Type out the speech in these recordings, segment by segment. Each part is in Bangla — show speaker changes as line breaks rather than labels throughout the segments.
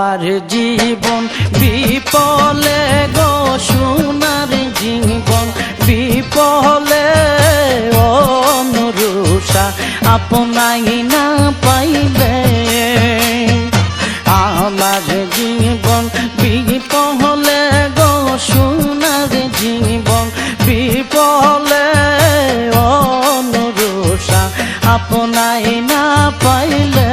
আমার জীবন বিপলে গো সোনার জীবন বিপলে অনুরুষা আপনাই না পাইলে আমার জীবন বিপলে গো সোনার জীবন বিপলে অনুরুষা আপনাই না পাইলে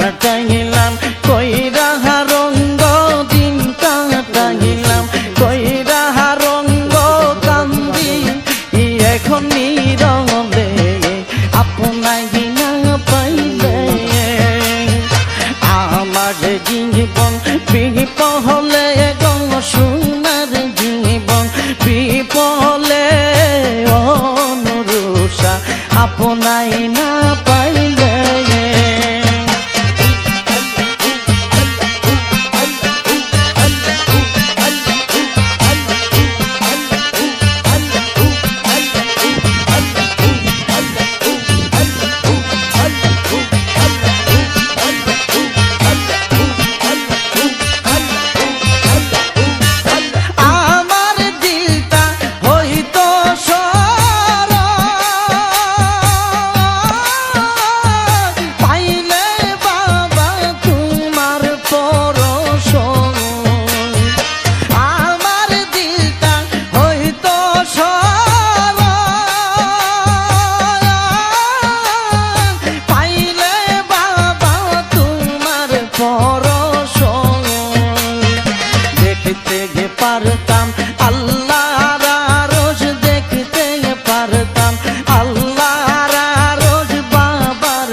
কাটাইলাম কইরা রঙ্গ দিন কাটাইলাম কইরা রঙ্গ কান্দি এখন নীরবে আপনাই না পাইলে আমার জীবন বিপলে গো সোনার জীবন বিপলে অনুরুষা আপনাই না পাইলে দেখতে পারতাম আল্লাহর আরশ দেখতে পারতাম আল্লাহর আরশ বাবার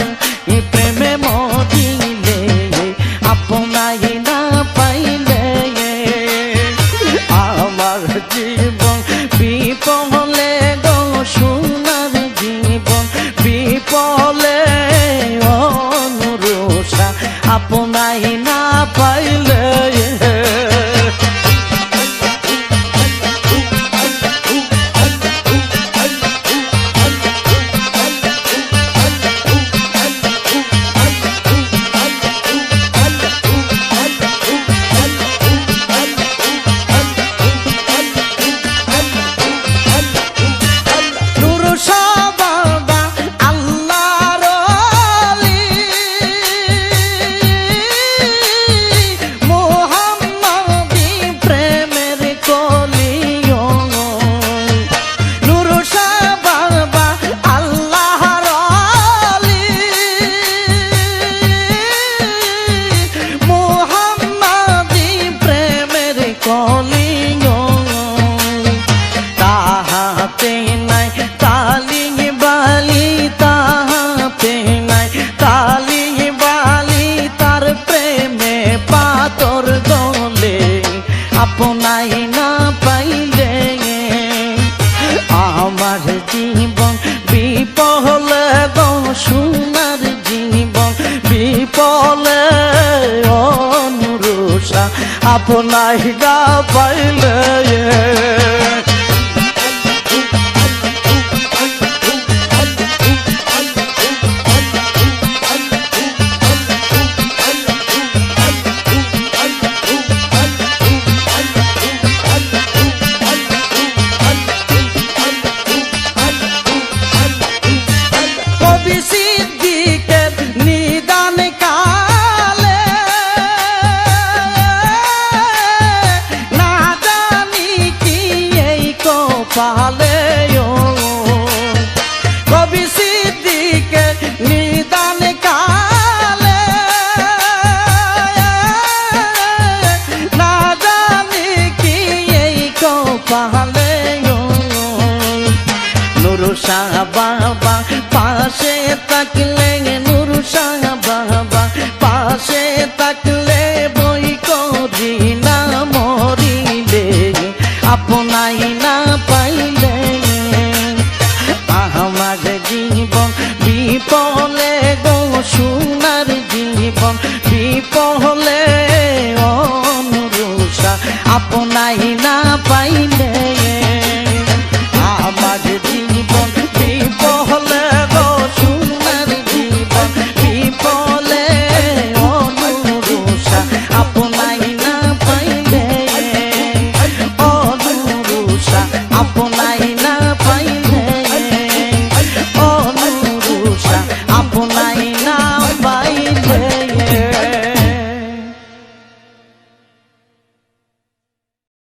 প্রেমে মজিলে আপনাই না পাইলে আমার জীবন বিপলে গো সোনার জীবন বিপলে অনুরুষা আপনাই না পাইলে আপনাই না পাইলে আমার জীবন বিপলে গো সোনার জীবন বিপলে অনুরুষা আপনাই না পাইলে